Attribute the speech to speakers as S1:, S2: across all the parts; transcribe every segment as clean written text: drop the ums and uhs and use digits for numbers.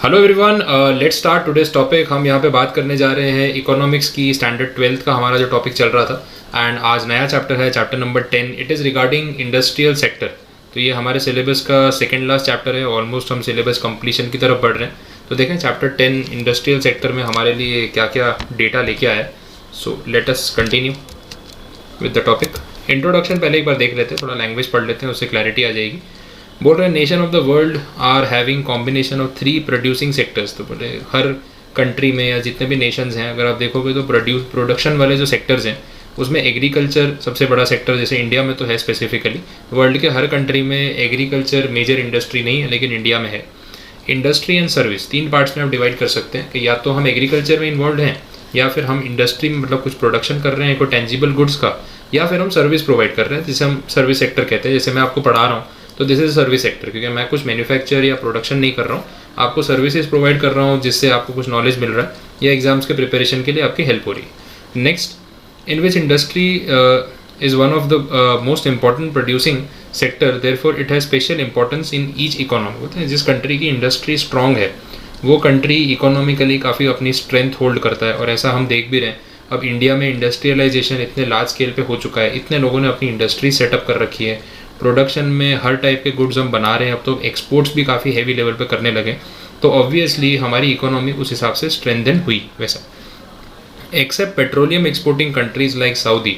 S1: Hello everyone, let's start today's topic. हम यहाँ पे बात करने जा रहे हैं इकोनॉमिक्स की स्टैंडर्ड 12th का हमारा जो टॉपिक चल रहा था। एंड आज नया चैप्टर है, chapter number 10। It is regarding industrial sector. तो ये हमारे सिलेबस का सेकेंड लास्ट चैप्टर है। ऑलमोस्ट हम सिलेबस कंप्लीशन की तरफ बढ़ रहे हैं। तो देखें चैप्टर 10 इंडस्ट्रियल सेक्टर में हमारे लिए क्या क्या डेटा लेके आया है। So let us continue with the topic. Introduction पहले एक बार देख लेते हैं, थोड़ा लैंग्वेज पढ़ लेते हैं, उससे क्लैरिटी आ जाएगी। बोल रहे हैं nation of the world are having combination of 3 producing sectors. तो बोल रहे हर कंट्री में या जितने भी नेशंस हैं, अगर आप देखोगे तो प्रोडक्शन वाले जो सेक्टर्स हैं उसमें एग्रीकल्चर सबसे बड़ा सेक्टर, जैसे इंडिया में तो है स्पेसिफिकली। वर्ल्ड के हर कंट्री में एग्रीकल्चर मेजर इंडस्ट्री नहीं है, लेकिन इंडिया में है। इंडस्ट्री एंड सर्विस 3 पार्ट्स में आप डिवाइड कर सकते हैं कि या तो हम एग्रीकल्चर में इन्वॉल्व हैं, या फिर हम इंडस्ट्री में मतलब कुछ प्रोडक्शन कर रहे हैं कोई टेंजिबल गुड्स का, या फिर हम सर्विस प्रोवाइड कर रहे हैं जिसे हम सर्विस सेक्टर कहते हैं। जैसे मैं आपको पढ़ा रहा हूँ तो दिस इज सर्विस सेक्टर, क्योंकि मैं कुछ मैन्युफैक्चर या प्रोडक्शन नहीं कर रहा हूँ, आपको सर्विसेज प्रोवाइड कर रहा हूँ जिससे आपको कुछ नॉलेज मिल रहा है या एग्जाम्स के प्रिपरेशन के लिए आपकी हेल्प हो रही है। Next, in which industry is one of the most important producing sector, therefore it has special importance in each economy. बोलते हैं जिस कंट्री की इंडस्ट्री स्ट्रॉन्ग है वो कंट्री इकोनॉमिकली काफ़ी अपनी स्ट्रेंथ होल्ड करता है। और ऐसा हम देख भी रहे हैं, अब इंडिया में इंडस्ट्रियलाइजेशन इतने लार्ज स्केल पे हो चुका है, इतने लोगों ने अपनी इंडस्ट्री सेटअप कर रखी है, प्रोडक्शन में हर टाइप के गुड्स हम बना रहे हैं, अब तो एक्सपोर्ट्स भी काफ़ी हैवी लेवल पे करने लगे, तो ऑब्वियसली हमारी इकोनॉमी उस हिसाब से स्ट्रेंथन हुई। वैसा except petroleum exporting countries like Saudi,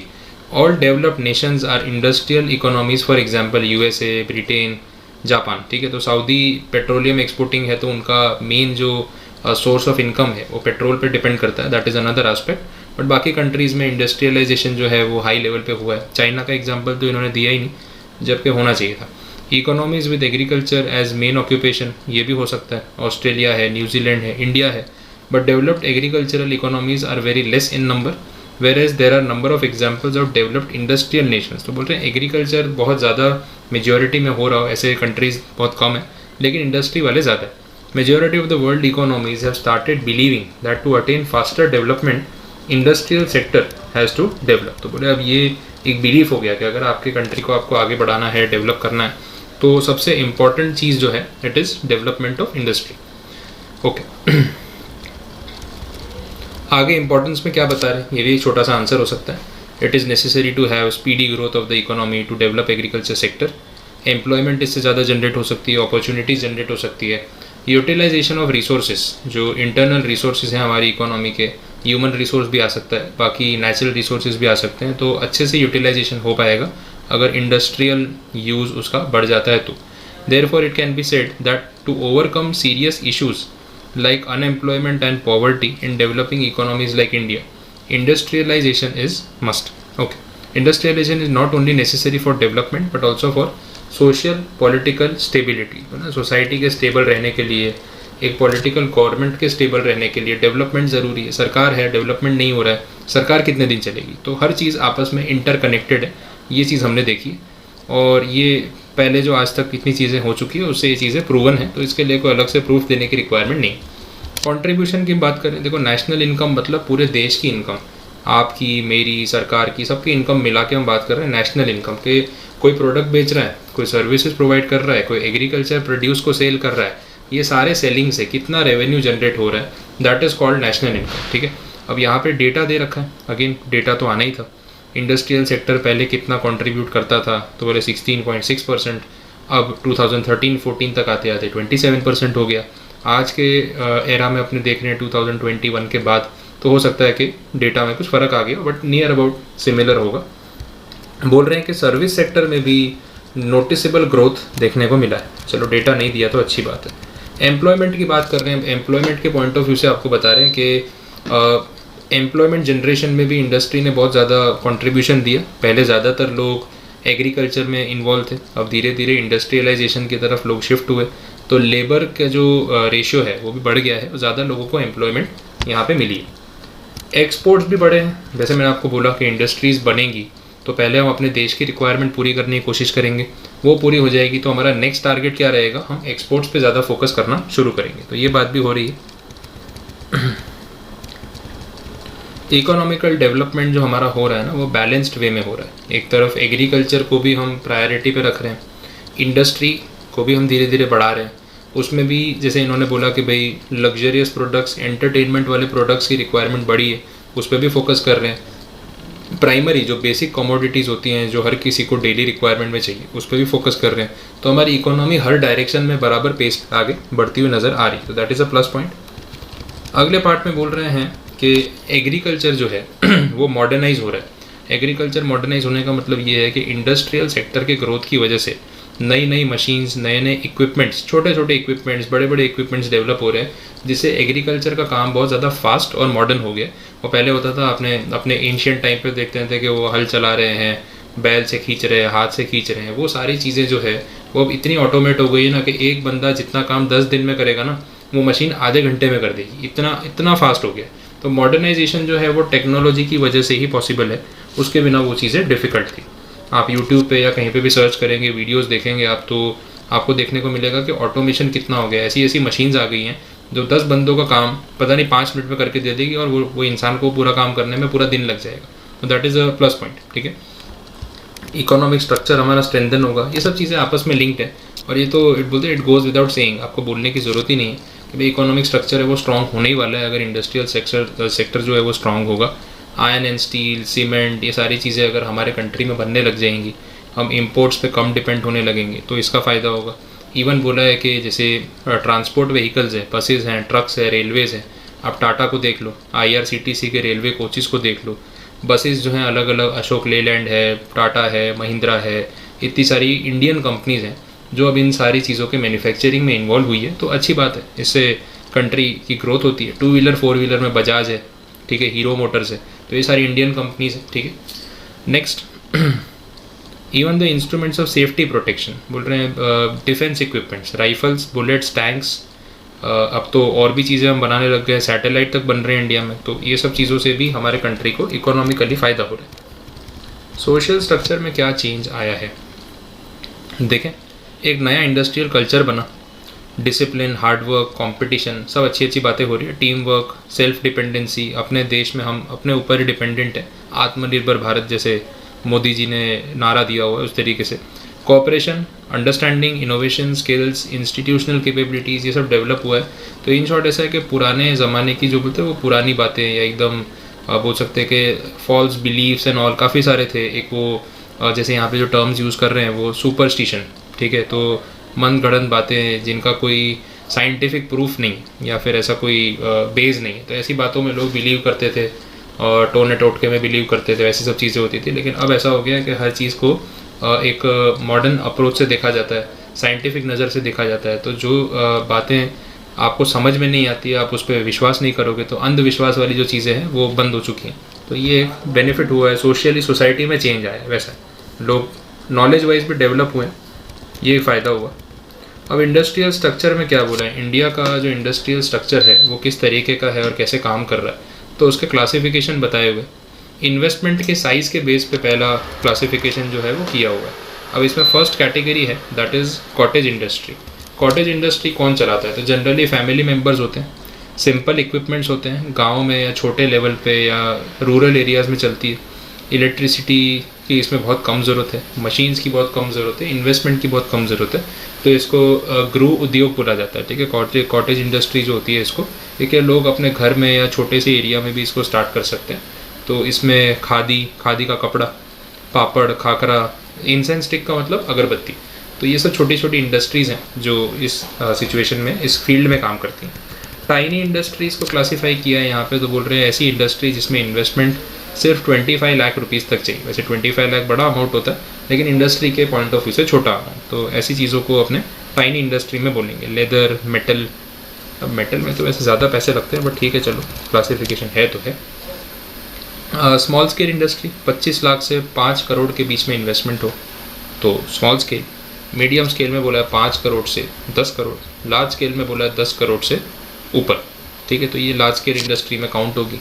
S1: all developed nations are industrial economies. For example USA, Britain, Japan. ठीक है, तो सऊदी पेट्रोलियम एक्सपोर्टिंग है तो उनका मेन जो सोर्स ऑफ इनकम है वो पेट्रोल पे डिपेंड करता है, that is another aspect. But बाकी कंट्रीज़ में इंडस्ट्रियलाइजेशन जो है वो हाई लेवल पे हुआ है। चाइना का एग्जांपल तो इन्होंने दिया ही नहीं, जबकि होना चाहिए था। Economies with agriculture as main occupation, ये भी हो सकता है। ऑस्ट्रेलिया है, न्यूजीलैंड है, इंडिया है। But developed agricultural economies are very less in number, whereas there are number of examples of developed industrial nations. तो बोलते हैं एग्रीकल्चर बहुत ज़्यादा मेजॉरिटी में हो रहा हो, ऐसे कंट्रीज़ बहुत कम है, लेकिन इंडस्ट्री वाले ज़्यादा है। Majority of the world economies have started believing that to attain faster development industrial sector has to develop. तो बोले अब ये एक बिलीफ हो गया कि अगर आपके कंट्री को आपको आगे बढ़ाना है, डेवलप करना है, तो सबसे इम्पॉर्टेंट चीज़ जो है it is development of industry. Okay, आगे इंपॉर्टेंस में क्या बता रहे हैं, ये भी एक छोटा सा आंसर हो सकता है। It is necessary to have speedy growth of the economy to develop agriculture sector. Employment इससे ज़्यादा जनरेट हो सकती है, अपॉर्चुनिटीज़ जनरेट हो सकती है। यूटिलाइजेशन ऑफ रिसोर्सेज, जो इंटरनल रिसोर्सेज हैं हमारी इकोनॉमी के, ह्यूमन रिसोर्स भी आ सकता है, बाकी नेचुरल रिसोर्सेज भी आ सकते हैं, तो अच्छे से यूटिलाइजेशन हो पाएगा अगर इंडस्ट्रियल यूज़ उसका बढ़ जाता है तो। Therefore it can be said that to overcome serious issues like unemployment and poverty in developing economies like India, industrialization is must. Okay, industrialization is not only necessary for development but also for social political stability. ना society के stable रहने के लिए, एक political government के stable रहने के लिए डेवलपमेंट ज़रूरी है। सरकार है, डेवलपमेंट नहीं हो रहा है, सरकार कितने दिन चलेगी? तो हर चीज़ आपस में इंटरकनेक्टेड है, ये चीज़ हमने देखी है। और ये पहले जो आज तक कितनी चीज़ें हो चुकी है उससे ये चीज़ें प्रूवन है, तो इसके लिए कोई अलग से प्रूफ देने की रिक्वायरमेंट नहीं। कंट्रीब्यूशन की बात करें, देखो नेशनल इनकम मतलब पूरे देश की इनकम, आपकी, मेरी, सरकार की, सबकी इनकम मिला के हम बात कर रहे हैं नेशनल इनकम के। कोई प्रोडक्ट बेच रहा है, कोई सर्विसेज प्रोवाइड कर रहा है, कोई एग्रीकल्चर प्रोड्यूस को सेल कर रहा है, ये सारे सेलिंग से कितना रेवेन्यू जनरेट हो रहा है, that is called national income. ठीक है, अब यहाँ पे डेटा दे रखा है, अगेन डेटा तो आना ही था। इंडस्ट्रियल सेक्टर पहले कितना कंट्रीब्यूट करता था, तो बोले 16.6%, अब 2013-14 तक आते आते 27% हो गया। आज के एरा में अपने देख रहे हैं 2021 के बाद, तो हो सकता है कि डेटा में कुछ फ़र्क आ गया, बट नियर अबाउट सिमिलर होगा। बोल रहे हैं कि सर्विस सेक्टर में भी नोटिसेबल ग्रोथ देखने को मिला है। चलो डेटा नहीं दिया तो अच्छी बात है। एम्प्लॉयमेंट की बात कर रहे हैं, एम्प्लॉयमेंट के पॉइंट ऑफ व्यू से आपको बता रहे हैं कि एम्प्लॉयमेंट जनरेशन में भी इंडस्ट्री ने बहुत ज़्यादा कंट्रीब्यूशन दिया। पहले ज़्यादातर लोग एग्रीकल्चर में इन्वॉल्व थे, अब धीरे धीरे इंडस्ट्रियलाइजेशन की तरफ लोग शिफ्ट हुए, तो लेबर का जो रेशियो है वो भी बढ़ गया है, ज़्यादा लोगों को एम्प्लॉयमेंट यहाँ पे मिली है। एक्सपोर्ट्स भी बढ़े हैं, जैसे मैंने आपको बोला कि इंडस्ट्रीज़ बनेंगी तो पहले हम अपने देश की रिक्वायरमेंट पूरी करने की कोशिश करेंगे, वो पूरी हो जाएगी तो हमारा नेक्स्ट टारगेट क्या रहेगा, हम एक्सपोर्ट्स पे ज़्यादा फोकस करना शुरू करेंगे। तो ये बात भी हो रही है। इकोनॉमिकल डेवलपमेंट जो हमारा हो रहा है ना, वो बैलेंस्ड वे में हो रहा है। एक तरफ एग्रीकल्चर को भी हम प्रायोरिटी पे रख रहे हैं, इंडस्ट्री को भी हम धीरे धीरे बढ़ा रहे हैं, उसमें भी जैसे इन्होंने बोला कि भाई लग्जरियस प्रोडक्ट्स, एंटरटेनमेंट वाले प्रोडक्ट्स की रिक्वायरमेंट बढ़ी है, उस पर भी फोकस कर रहे हैं। प्राइमरी जो बेसिक कमोडिटीज़ होती हैं जो हर किसी को डेली रिक्वायरमेंट में चाहिए, उस पर भी फोकस कर रहे हैं। तो हमारी इकोनॉमी हर डायरेक्शन में बराबर पेस आगे बढ़ती हुई नज़र आ रही है, तो that is a plus point. अगले पार्ट में बोल रहे हैं कि एग्रीकल्चर जो है वो मॉडर्नाइज हो रहा है। एग्रीकल्चर मॉडर्नाइज होने का मतलब ये है कि इंडस्ट्रियल सेक्टर के ग्रोथ की वजह से नई नई मशीन्स, नए नए इक्विपमेंट्स, छोटे छोटे इक्विपमेंट्स, बड़े बड़े इक्विपमेंट्स डेवलप हो रहे हैं, जिससे एग्रीकल्चर का काम बहुत ज़्यादा फास्ट और मॉडर्न हो गया। वो पहले होता था, अपने एंशियंट टाइम पे देखते थे कि वो हल चला रहे हैं, बैल से खींच रहे हैं, हाथ से खींच रहे हैं, वो सारी चीज़ें जो है वो अब इतनी ऑटोमेट हो गई है ना कि एक बंदा जितना काम 10 दिन में करेगा ना, वो मशीन आधे घंटे में कर देगी। इतना फास्ट हो गया। तो मॉडर्नाइजेशन जो है वो टेक्नोलॉजी की वजह से ही पॉसिबल है, उसके बिना वो चीज़ें डिफ़िकल्ट थी। आप यूट्यूब पे या कहीं पे भी सर्च करेंगे, वीडियोस देखेंगे आप, तो आपको देखने को मिलेगा कि ऑटोमेशन कितना हो गया। ऐसी ऐसी मशीन्स आ गई हैं जो 10 बंदों का काम पता नहीं 5 मिनट में करके दे देगी, और वो इंसान को पूरा काम करने में पूरा दिन लग जाएगा। तो that is a plus point. ठीक है, इकोनॉमिक स्ट्रक्चर हमारा स्ट्रेंथन होगा। ये सब चीज़ें आपस में लिंक्ड है, और ये तो इट गोज़ विदाउट सेइंग, आपको बोलने की ज़रूरत ही नहीं है कि भाई इकोनॉमिक स्ट्रक्चर है वो स्ट्रॉन्ग होने ही वाला है अगर इंडस्ट्रियल सेक्टर जो है वो स्ट्रॉन्ग होगा। आयरन एंड स्टील, सीमेंट, ये सारी चीज़ें अगर हमारे कंट्री में बनने लग जाएंगी, हम इंपोर्ट्स पे कम डिपेंड होने लगेंगे, तो इसका फ़ायदा होगा। इवन बोला है कि जैसे ट्रांसपोर्ट व्हीकल्स हैं, बसेस हैं, ट्रक्स हैं, रेलवेज़ हैं, आप टाटा को देख लो, IRCTC के रेलवे कोचेज़ को देख लो, बसेस जो हैं अलग अलग, अशोक लेलैंड है, टाटा है, महिंद्रा है, इतनी सारी इंडियन कंपनीज़ हैं जो अब इन सारी चीज़ों के मैन्युफैक्चरिंग में इन्वॉल्व हुई है। तो अच्छी बात है, इससे कंट्री की ग्रोथ होती है। 2 व्हीलर 4 व्हीलर में बजाज है, ठीक है, हीरो मोटर्स है, तो ये सारी इंडियन कंपनीज है। ठीक है, next, even the instruments of safety protection बोल रहे हैं, defence equipments, rifles, bullets, tanks, अब तो और भी चीज़ें हम बनाने लग गए, सैटेलाइट तक बन रहे हैं इंडिया में। तो ये सब चीज़ों से भी हमारे कंट्री को इकोनॉमिकली फ़ायदा हो रहा है। सोशल स्ट्रक्चर में क्या चेंज आया है देखें, एक नया इंडस्ट्रियल कल्चर बना, डिसिप्लिन, हार्डवर्क, कंपटीशन, सब अच्छी अच्छी बातें हो रही है। टीम वर्क, सेल्फ डिपेंडेंसी, अपने देश में हम अपने ऊपर ही डिपेंडेंट है, आत्मनिर्भर भारत जैसे मोदी जी ने नारा दिया हुआ है उस तरीके से। Cooperation, understanding, innovation, skills, institutional capabilities, ये सब डेवलप हुआ है। तो इन शॉर्ट ऐसा है कि पुराने ज़माने की जो बोलते हैं वो पुरानी बातें, या एकदम बोल सकते हैं कि फॉल्स बिलीव्स एंड ऑल काफ़ी सारे थे। एक वो जैसे यहाँ पे जो टर्म्स यूज़ कर रहे हैं वो सुपरस्टिशन, ठीक है, तो मन गढ़ंत बातें जिनका कोई साइंटिफिक प्रूफ नहीं या फिर ऐसा कोई बेस नहीं, तो ऐसी बातों में लोग बिलीव करते थे और टोने टोटके में बिलीव करते थे, ऐसी सब चीज़ें होती थी। लेकिन अब ऐसा हो गया है कि हर चीज़ को एक मॉडर्न अप्रोच से देखा जाता है, साइंटिफिक नज़र से देखा जाता है। तो जो बातें आपको समझ में नहीं आती है, आप उस पर विश्वास नहीं करोगे, तो अंधविश्वास वाली जो चीज़ें हैं वो बंद हो चुकी हैं। तो ये एक बेनिफिट हुआ है, सोशली सोसाइटी में चेंज आया है, वैसा लोग नॉलेज वाइज भी डेवलप हुए हैं, ये फ़ायदा हुआ। अब इंडस्ट्रियल स्ट्रक्चर में क्या बोला है, इंडिया का जो इंडस्ट्रियल स्ट्रक्चर है वो किस तरीके का है और कैसे काम कर रहा है, तो उसके क्लासिफिकेशन बताए हुए। इन्वेस्टमेंट के साइज़ के बेस पे पहला क्लासिफिकेशन जो है वो किया हुआ है। अब इसमें फर्स्ट कैटेगरी है, that is cottage industry. Cottage industry कौन चलाता है, तो जनरली फैमिली मेम्बर्स होते हैं, सिंपल इक्विपमेंट्स होते हैं, गाँव में या छोटे लेवल पे या रूरल एरियाज़ में चलती है। इलेक्ट्रिसिटी की इसमें बहुत कम ज़रूरत है, मशीन्स की बहुत कम ज़रूरत है, इन्वेस्टमेंट की बहुत कम ज़रूरत है, तो इसको गृह उद्योग बोला जाता है। ठीक है, कॉटेज इंडस्ट्री जो होती है इसको, ठीक है, लोग अपने घर में या छोटे से एरिया में भी इसको स्टार्ट कर सकते हैं। तो इसमें खादी का कपड़ा, पापड़, खाकरा, इंसेंस स्टिक का मतलब अगरबत्ती, तो ये सब छोटी छोटी इंडस्ट्रीज़ हैं जो इस सिचुएशन में, इस फील्ड में काम करती हैं। टाइनी इंडस्ट्रीज़ को क्लासीफाई किया है यहाँ पे, तो बोल रहे हैं ऐसी इंडस्ट्री जिसमें इन्वेस्टमेंट सिर्फ 25 लाख रुपीज़ तक चाहिए। वैसे 25 लाख बड़ा अमाउंट होता है, लेकिन इंडस्ट्री के पॉइंट ऑफ व्यू से छोटा अमाउंट, तो ऐसी चीज़ों को अपने टाइनी इंडस्ट्री में बोलेंगे। लेदर, मेटल, अब मेटल में तो वैसे ज़्यादा पैसे लगते हैं, बट ठीक है चलो, क्लासिफिकेशन है तो है। स्मॉल स्केल इंडस्ट्री 25 लाख से 5 करोड़ के बीच में इन्वेस्टमेंट हो तो स्मॉल स्केल। मीडियम स्केल में बोला है 5 करोड़ से 10 करोड़, लार्ज स्केल में बोला है 10 करोड़ से ऊपर। ठीक है, तो ये लार्ज स्केल इंडस्ट्री में काउंट होगी।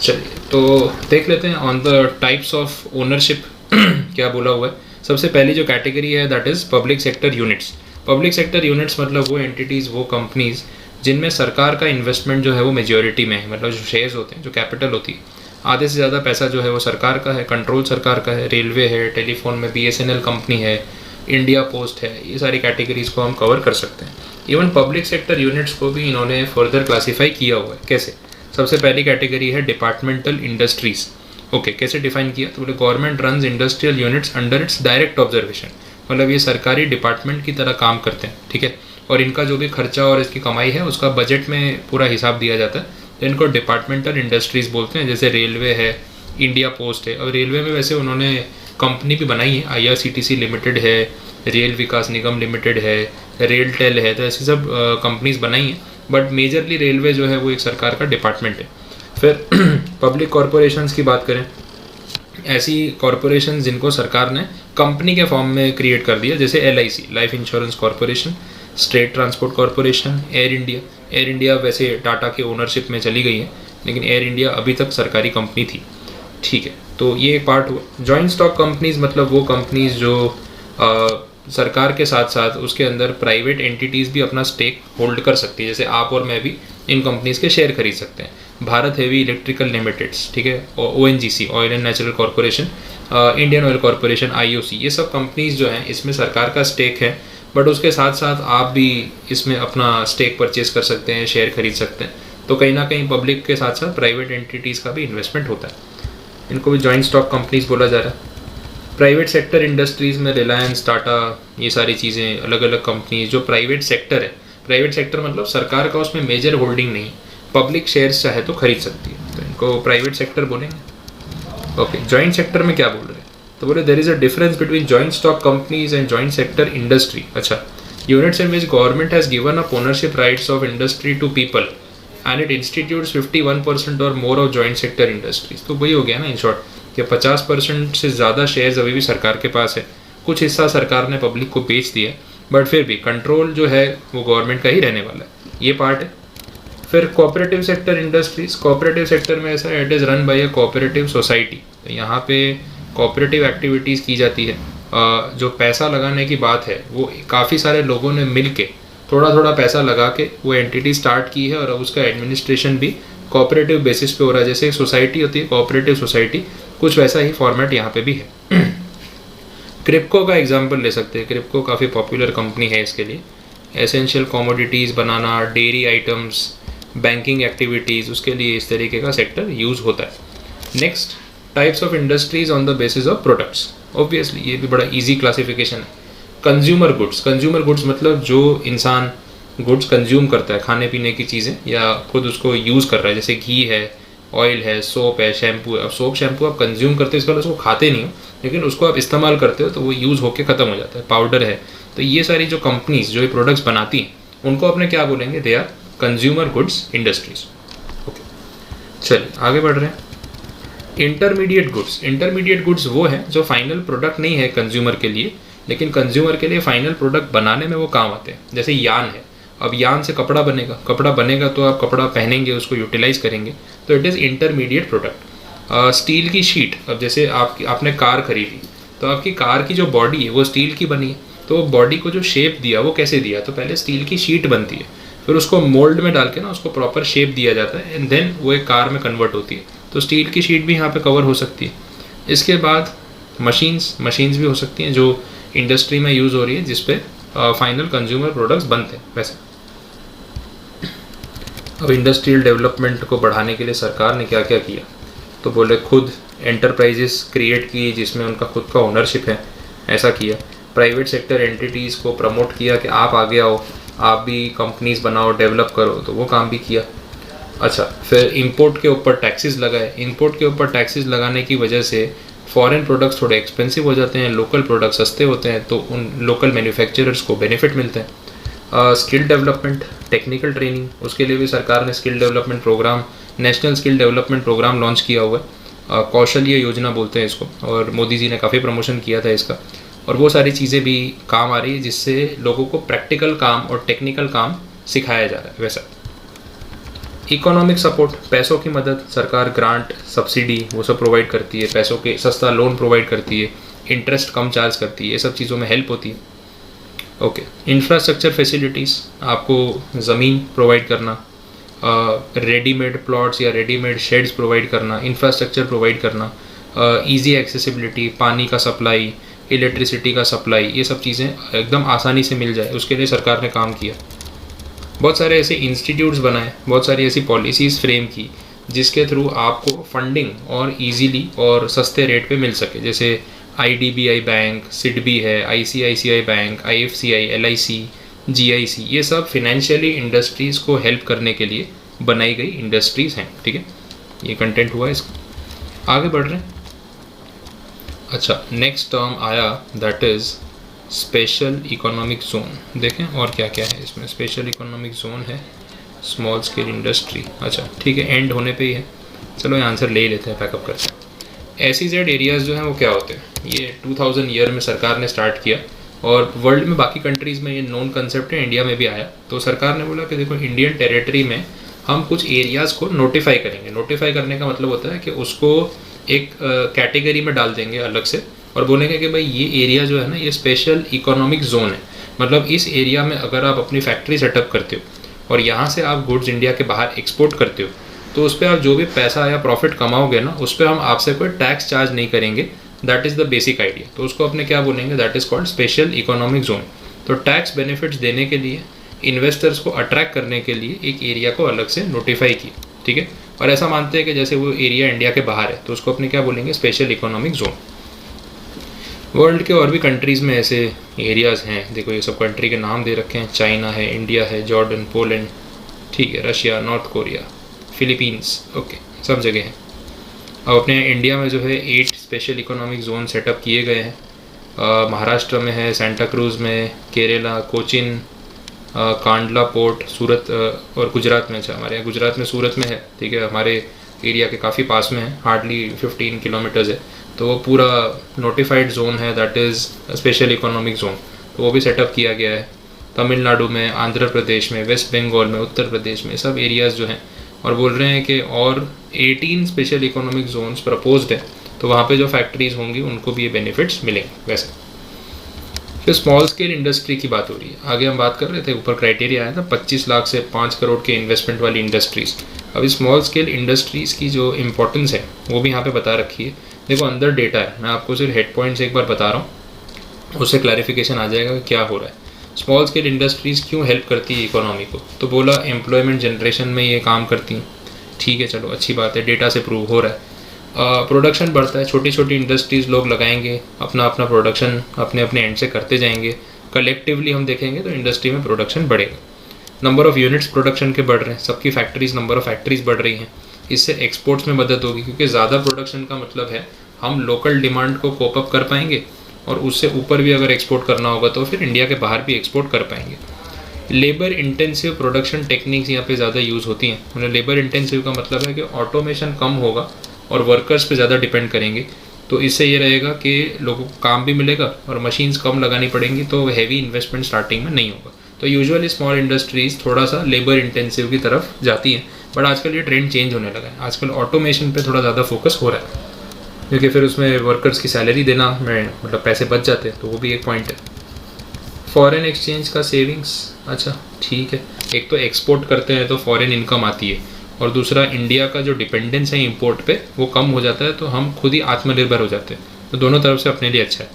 S1: चलिए तो देख लेते हैं on the types of ownership क्या बोला हुआ है। सबसे पहली जो कैटेगरी है that is public sector units. Public sector units मतलब वो एंटिटीज़, वो कंपनीज़ जिनमें सरकार का इन्वेस्टमेंट जो है वो मेजॉरिटी में है, मतलब जो शेयर्स होते हैं, जो कैपिटल होती है, आधे से ज़्यादा पैसा जो है वो सरकार का है, कंट्रोल सरकार का है। रेलवे है, टेलीफोन में BSNL कंपनी है, इंडिया पोस्ट है, ये सारी कैटेगरीज़ को हम कवर कर सकते हैं। इवन पब्लिक सेक्टर यूनिट्स को भी इन्होंने फर्दर क्लासीफाई किया हुआ है। कैसे? सबसे पहली कैटेगरी है डिपार्टमेंटल इंडस्ट्रीज। ओके, कैसे डिफाइन किया? तो बोले government runs industrial units under its direct observation, मतलब ये सरकारी डिपार्टमेंट की तरह काम करते हैं, ठीक है, और इनका जो भी खर्चा और इसकी कमाई है उसका बजट में पूरा हिसाब दिया जाता है, तो इनको डिपार्टमेंटल इंडस्ट्रीज़ बोलते हैं। जैसे रेलवे है, इंडिया पोस्ट है, और रेलवे में वैसे उन्होंने कंपनी भी बनाई है, IRCTC लिमिटेड है, रेल विकास निगम लिमिटेड है, रेल टेल है, तो ऐसी सब कंपनीज बनाई हैं, बट मेजरली रेलवे जो है वो एक सरकार का डिपार्टमेंट है। फिर पब्लिक कॉरपोरेशंस की बात करें, ऐसी कॉरपोरेशन जिनको सरकार ने कंपनी के फॉर्म में क्रिएट कर दिया, जैसे LIC life insurance corporation, state transport corporation, air India. Air India वैसे टाटा के ओनरशिप में चली गई है, लेकिन एयर इंडिया अभी तक सरकारी कंपनी थी, ठीक है। तो ये एक पार्ट हुआ। जॉइंट स्टॉक कंपनीज मतलब वो कंपनीज जो सरकार के साथ साथ उसके अंदर प्राइवेट एंटिटीज़ भी अपना स्टेक होल्ड कर सकती है, जैसे आप और मैं भी इन कंपनीज़ के शेयर खरीद सकते हैं। भारत हेवी इलेक्ट्रिकल लिमिटेड्स, ठीक है, ONGC oil and natural corporation, Indian oil corporation IOC, ये सब कंपनीज़ जो हैं इसमें सरकार का स्टेक है, बट उसके साथ साथ आप भी इसमें अपना स्टेक परचेज कर सकते हैं, शेयर खरीद सकते हैं। तो कहीं ना कहीं पब्लिक के साथ साथ प्राइवेट एंटिटीज़ का भी इन्वेस्टमेंट होता है, इनको भी जॉइंट स्टॉक कंपनीज बोला जा रहा है। प्राइवेट सेक्टर इंडस्ट्रीज़ में रिलायंस, टाटा, ये सारी चीज़ें अलग अलग कंपनीज जो प्राइवेट सेक्टर है, प्राइवेट सेक्टर मतलब सरकार का उसमें मेजर होल्डिंग नहीं, पब्लिक शेयर्स चाहे तो खरीद सकती है, तो इनको प्राइवेट सेक्टर बोलेंगे। ओके, जॉइंट सेक्टर में क्या बोल रहे हैं? तो बोले there is a difference between joint stock companies and joint sector industry. अच्छा, units in which government has given up ownership rights of industry to people and it institutes 51% और more of joint sector industries. तो वही हो गया ना in short कि 50% से ज़्यादा शेयर्स अभी भी सरकार के पास है, कुछ हिस्सा सरकार ने पब्लिक को बेच दिया, बट फिर भी कंट्रोल जो है वो गवर्नमेंट का ही रहने वाला है, ये पार्ट है। फिर cooperative sector industries, cooperative sector में ऐसा it is run by a cooperative society, तो यहाँ पे कोऑपरेटिव एक्टिविटीज़ की जाती है। जो पैसा लगाने की बात है वो काफ़ी सारे लोगों ने मिल के थोड़ा थोड़ा पैसा लगा के वो एंटिटी स्टार्ट की है, और अब उसका एडमिनिस्ट्रेशन भी कोऑपरेटिव बेसिस पे हो रहा है। जैसे एक सोसाइटी होती है कोऑपरेटिव सोसाइटी, कुछ वैसा ही फॉर्मेट यहाँ पे भी है। क्रिप्को का एग्जांपल ले सकते हैं, क्रिप्को काफ़ी पॉपुलर कंपनी है इसके लिए। एसेंशियल कमोडिटीज़ बनाना, डेयरी आइटम्स, बैंकिंग एक्टिविटीज़, उसके लिए इस तरीके का सेक्टर यूज़ होता है। Next, types of industries on the basis of products. Obviously ये भी बड़ा ईजी क्लासिफिकेशन है। कंज्यूमर गुड्स, कंज्यूमर गुड्स मतलब जो इंसान गुड्स कंज्यूम करता है, खाने पीने की चीज़ें, या खुद उसको यूज़ कर रहा है, जैसे घी है, ऑयल है, सोप है, शैम्पू है। अब सोप शैम्पू आप कंज्यूम करते हो, इसका उसको खाते नहीं हो, लेकिन उसको आप इस्तेमाल करते हो तो वो यूज़ होकर ख़त्म हो जाता है। पाउडर है, तो ये सारी जो कंपनीज जो ये प्रोडक्ट्स बनाती हैं उनको अपने क्या बोलेंगे? They are consumer goods industries. Okay, चलिए आगे बढ़ रहे हैं। इंटरमीडिएट गुड्स, इंटरमीडिएट गुड्स वो है जो फाइनल प्रोडक्ट नहीं है कंज्यूमर के लिए, लेकिन कंज्यूमर के लिए फाइनल प्रोडक्ट बनाने में वो काम आते हैं। जैसे यान है, अब यान से कपड़ा बनेगा, कपड़ा बनेगा तो आप कपड़ा पहनेंगे, उसको यूटिलाइज करेंगे, तो it is intermediate product. Steel की शीट, अब जैसे आपने कार खरीदी, तो आपकी कार की जो बॉडी है वो स्टील की बनी है, तो बॉडी को जो शेप दिया वो कैसे दिया? तो पहले स्टील की शीट बनती है, फिर उसको मोल्ड में डाल के ना उसको प्रॉपर शेप दिया जाता है, एंड देन वो एक कार में कन्वर्ट होती है। तो स्टील की शीट भी यहाँ पे कवर हो सकती है। इसके बाद मशीन्स भी हो सकती हैं जो इंडस्ट्री में यूज़ हो रही है, जिसपे फाइनल कंज्यूमर प्रोडक्ट्स बनते हैं। वैसे अब इंडस्ट्रियल डेवलपमेंट को बढ़ाने के लिए सरकार ने क्या क्या किया? तो बोले खुद एंटरप्राइजेस क्रिएट की जिसमें उनका खुद का ओनरशिप है, ऐसा किया। प्राइवेट सेक्टर एंटिटीज़ को प्रमोट किया कि आप आगे आओ, आप भी कंपनीज बनाओ, डेवलप करो, तो वो काम भी किया। अच्छा, फिर इंपोर्ट के ऊपर टैक्सेस लगाए। इंपोर्ट के ऊपर टैक्सेस लगाने की वजह से फॉरेन प्रोडक्ट्स थोड़े एक्सपेंसिव हो जाते हैं, लोकल प्रोडक्ट्स सस्ते होते हैं, तो उन लोकल मैन्युफैक्चरर्स को बेनिफिट मिलते हैं। स्किल डेवलपमेंट, टेक्निकल ट्रेनिंग, उसके लिए भी सरकार ने skill development programme, national skill development programme launch किया हुआ है। कौशल्य योजना बोलते हैं इसको, और मोदी जी ने काफ़ी प्रमोशन किया था इसका, और वो सारी चीज़ें भी काम आ रही है जिससे लोगों को प्रैक्टिकल काम और टेक्निकल काम सिखाया जा रहा है। वैसा इकोनॉमिक सपोर्ट, पैसों की मदद, सरकार ग्रांट, सब्सिडी वो सब प्रोवाइड करती है, पैसों के सस्ता लोन प्रोवाइड करती है, इंटरेस्ट कम चार्ज करती है, ये सब चीज़ों में हेल्प होती है। ओके, इंफ्रास्ट्रक्चर फैसिलिटीज़, आपको ज़मीन प्रोवाइड करना, रेडीमेड प्लॉट्स या रेडीमेड शेड्स प्रोवाइड करना, इंफ्रास्ट्रक्चर प्रोवाइड करना, ईजी एक्सेसिबिलिटी, पानी का सप्लाई, इलेक्ट्रिसिटी का सप्लाई, ये सब चीज़ें एकदम आसानी से मिल जाए, उसके लिए सरकार ने काम किया। बहुत सारे ऐसे इंस्टीट्यूट्स बनाए, बहुत सारी ऐसी पॉलिसीज़ फ्रेम की जिसके थ्रू आपको फंडिंग और इजीली और सस्ते रेट पे मिल सके। जैसे IDBI बैंक, सिडबी है, ICICI bank, IFCI, LIC, GIC, ये सब फिनेंशियली इंडस्ट्रीज़ को हेल्प करने के लिए बनाई गई इंडस्ट्रीज़ हैं। ठीक है, ये कंटेंट हुआ इसका। आगे बढ़ रहे हैं। अच्छा, नेक्स्ट टर्म आया that is special economic zone. देखें और क्या क्या है इसमें। स्पेशल इकोनॉमिक जोन है, स्मॉल स्केल इंडस्ट्री। अच्छा ठीक है, एंड होने पे ही है। चलो ये आंसर ले ही लेते हैं, पैकअप करते हैं। SEZ एरियाज़ जो हैं वो क्या होते हैं, ये 2000 ईयर में सरकार ने स्टार्ट किया और वर्ल्ड में बाकी कंट्रीज़ में ये नोन कंसेप्ट है, इंडिया में भी आया। तो सरकार ने बोला कि देखो इंडियन टेरिटरी में हम कुछ एरियाज़ को नोटिफाई करेंगे। नोटिफाई करने का मतलब होता है कि उसको एक कैटेगरी में डाल देंगे अलग से और बोलेंगे कि भाई ये एरिया जो है ना ये स्पेशल इकोनॉमिक जोन है। मतलब इस एरिया में अगर आप अपनी फैक्ट्री सेटअप करते हो और यहाँ से आप गुड्स इंडिया के बाहर एक्सपोर्ट करते हो तो उस पर आप जो भी पैसा या प्रॉफिट कमाओगे ना उस पर हम आपसे कोई टैक्स चार्ज नहीं करेंगे। That is the basic idea. तो उसको अपने क्या बोलेंगे, that is called special economic zone. तो टैक्स बेनिफिट्स देने के लिए, इन्वेस्टर्स को अट्रैक्ट करने के लिए एक एरिया को अलग से नोटिफाई किया। ठीक है, और ऐसा मानते हैं कि जैसे वो एरिया इंडिया के बाहर है तो उसको अपने क्या बोलेंगे, स्पेशल इकोनॉमिक जोन। वर्ल्ड के और भी कंट्रीज़ में ऐसे एरियाज़ हैं। देखो ये सब कंट्री के नाम दे रखे हैं, चाइना है, इंडिया है, जॉर्डन, पोलैंड, ठीक है, Russia, north Korea, Philippines, okay, सब जगह हैं। अब अपने इंडिया में जो है 8 स्पेशल इकोनॉमिक जोन सेटअप किए गए हैं। महाराष्ट्र में है, सेंटा क्रूज़ में, केरला, कोचिन, कांडला पोर्ट, सूरत और गुजरात में। अच्छा, हमारे यहाँ गुजरात में सूरत में है। ठीक है, हमारे एरिया के काफ़ी पास में है, हार्डली 15 किलोमीटर्स है। तो वो पूरा नोटिफाइड जोन है, that is special economic zone. तो वो भी सेटअप किया गया है। तमिलनाडु में, आंध्र प्रदेश में, वेस्ट बंगाल में, उत्तर प्रदेश में, सब एरियाज़ जो हैं। और बोल रहे हैं कि और 18 स्पेशल इकोनॉमिक जोन्स प्रपोज्ड है। तो वहाँ पे जो फैक्ट्रीज़ होंगी उनको भी ये बेनिफिट्स मिलेंगे। वैसे फिर स्मॉल स्केल इंडस्ट्री की बात हो रही है। आगे हम बात कर रहे थे, ऊपर क्राइटेरिया आया था 25 लाख से 5 करोड़ के इन्वेस्टमेंट वाली इंडस्ट्रीज़। अभी स्मॉल स्केल इंडस्ट्रीज़ की जो इंपॉर्टेंस है वो भी यहाँ पे बता रखी है। देखो अंदर डेटा है, मैं आपको सिर्फ हेड पॉइंट्स एक बार बता रहा हूँ, उससे क्लैरिफिकेशन आ जाएगा कि क्या हो रहा है। स्मॉल स्केल इंडस्ट्रीज़ क्यों हेल्प करती है इकोनॉमी को, तो बोला एम्प्लॉयमेंट जनरेशन में ये काम करती हैं। ठीक है, चलो अच्छी बात है, डेटा से प्रूव हो रहा है। प्रोडक्शन बढ़ता है, छोटी छोटी इंडस्ट्रीज़ लोग लगाएंगे, अपना अपना प्रोडक्शन अपने अपने एंड से करते जाएंगे। कलेक्टिवली हम देखेंगे तो इंडस्ट्री में प्रोडक्शन बढ़ेगा। नंबर ऑफ़ यूनिट्स प्रोडक्शन के बढ़ रहे हैं, सबकी फैक्ट्रीज, नंबर ऑफ़ फैक्ट्रीज बढ़ रही हैं। इससे एक्सपोर्ट्स में मदद होगी क्योंकि ज़्यादा प्रोडक्शन का मतलब है हम लोकल डिमांड को कोप अप कर पाएंगे और उससे ऊपर भी अगर एक्सपोर्ट करना होगा तो फिर इंडिया के बाहर भी एक्सपोर्ट कर पाएंगे। लेबर इंटेंसिव प्रोडक्शन टेक्निक्स यहाँ पे ज़्यादा यूज़ होती हैं। मतलब लेबर इंटेंसिव का मतलब है कि ऑटोमेशन कम होगा और वर्कर्स पे ज़्यादा डिपेंड करेंगे। तो इससे ये रहेगा कि लोगों को काम भी मिलेगा और मशीन्स कम लगानी पड़ेंगी, तो हैवी इन्वेस्टमेंट स्टार्टिंग में नहीं होगा। तो यूजुअली स्मॉल इंडस्ट्रीज़ थोड़ा सा लेबर इंटेंसिव की तरफ जाती हैं, बट आजकल ये ट्रेंड चेंज होने लगा है। आजकल ऑटोमेशन पे थोड़ा ज़्यादा फोकस हो रहा है क्योंकि फिर उसमें वर्कर्स की सैलरी देना में मतलब पैसे बच जाते हैं, तो वो भी एक पॉइंट है। फॉरेन एक्सचेंज का सेविंग्स, अच्छा ठीक है, एक तो एक्सपोर्ट करते हैं तो फॉरेन इनकम आती है और दूसरा इंडिया का जो डिपेंडेंस है इंपोर्ट पे वो कम हो जाता है, तो हम खुद ही आत्मनिर्भर हो जाते हैं। तो दोनों तरफ से अपने लिए अच्छा है।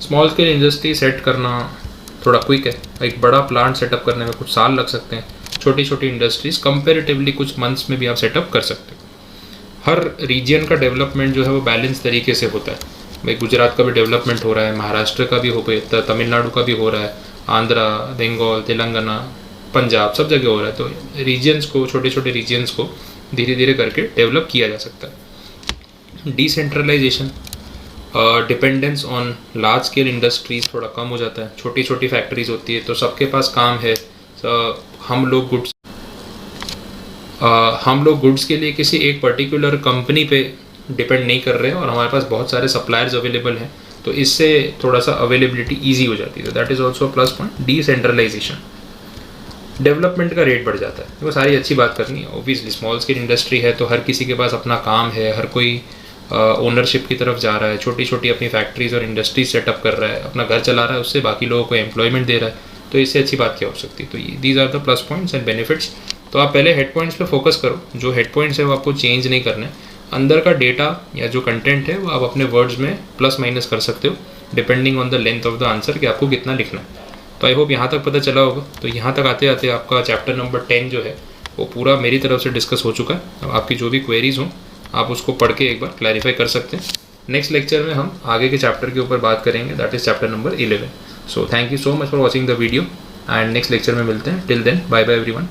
S1: स्मॉल स्केल इंडस्ट्री सेट करना थोड़ा क्विक है, एक बड़ा प्लांट सेटअप करने में कुछ साल लग सकते हैं। छोटी छोटी इंडस्ट्रीज़ कंपेरेटिवली कुछ मंथ्स में भी आप सेटअप कर सकते हो। हर रीजन का डेवलपमेंट जो है वो बैलेंस तरीके से होता है। भाई गुजरात का भी डेवलपमेंट हो रहा है, महाराष्ट्र का भी हो गया, तमिलनाडु का भी हो रहा है, आंध्रा, बंगाल, तेलंगाना, पंजाब, सब जगह हो रहा है। तो रीजन्स को, छोटे छोटे रीजन्स को धीरे धीरे करके डेवलप किया जा सकता है। Decentralisation, dependence on large scale industries थोड़ा कम हो जाता है। छोटी छोटी फैक्ट्रीज होती है तो सबके पास काम है। हम लोग गुड्स के लिए किसी एक पर्टिकुलर कंपनी पे डिपेंड नहीं कर रहे हैं और हमारे पास बहुत सारे सप्लायर्स अवेलेबल हैं, तो इससे थोड़ा सा अवेलेबिलिटी ईजी हो जाती है। That is also plus point. Decentralisation, development का रेट बढ़ जाता है। वो सारी अच्छी बात करनी है। ऑब्वियसली स्मॉल स्केल इंडस्ट्री है तो हर किसी के पास अपना काम है, हर कोई ओनरशिप की तरफ जा रहा है, छोटी छोटी अपनी फैक्ट्रीज और इंडस्ट्रीज सेटअप कर रहा है, अपना घर चला रहा है, उससे बाकी लोगों को एम्प्लॉयमेंट दे रहा है। तो इससे अच्छी बात क्या हो सकती है। तो ये these are the plus points and benefits. तो आप पहले हेड पॉइंट्स पे फोकस करो। जो हेड पॉइंट्स है वो आपको चेंज नहीं करना है। अंदर का डेटा या जो कंटेंट है वो आप अपने वर्ड्स में प्लस माइनस कर सकते हो depending on the length of the answer कि आपको कितना लिखना है। तो आई होप यहाँ तक पता चला होगा। तो यहाँ तक आते आते आपका चैप्टर नंबर 10 जो है वो पूरा मेरी तरफ से डिस्कस हो चुका है। अब आपकी जो भी क्वेरीज हों आप उसको पढ़ के एक बार क्लैरिफाई कर सकते हैं। नेक्स्ट लेक्चर में हम आगे के चैप्टर के ऊपर बात करेंगे, that is chapter number 11। So thank you so much for watching the video and next lecture में मिलते हैं। Till then bye bye everyone.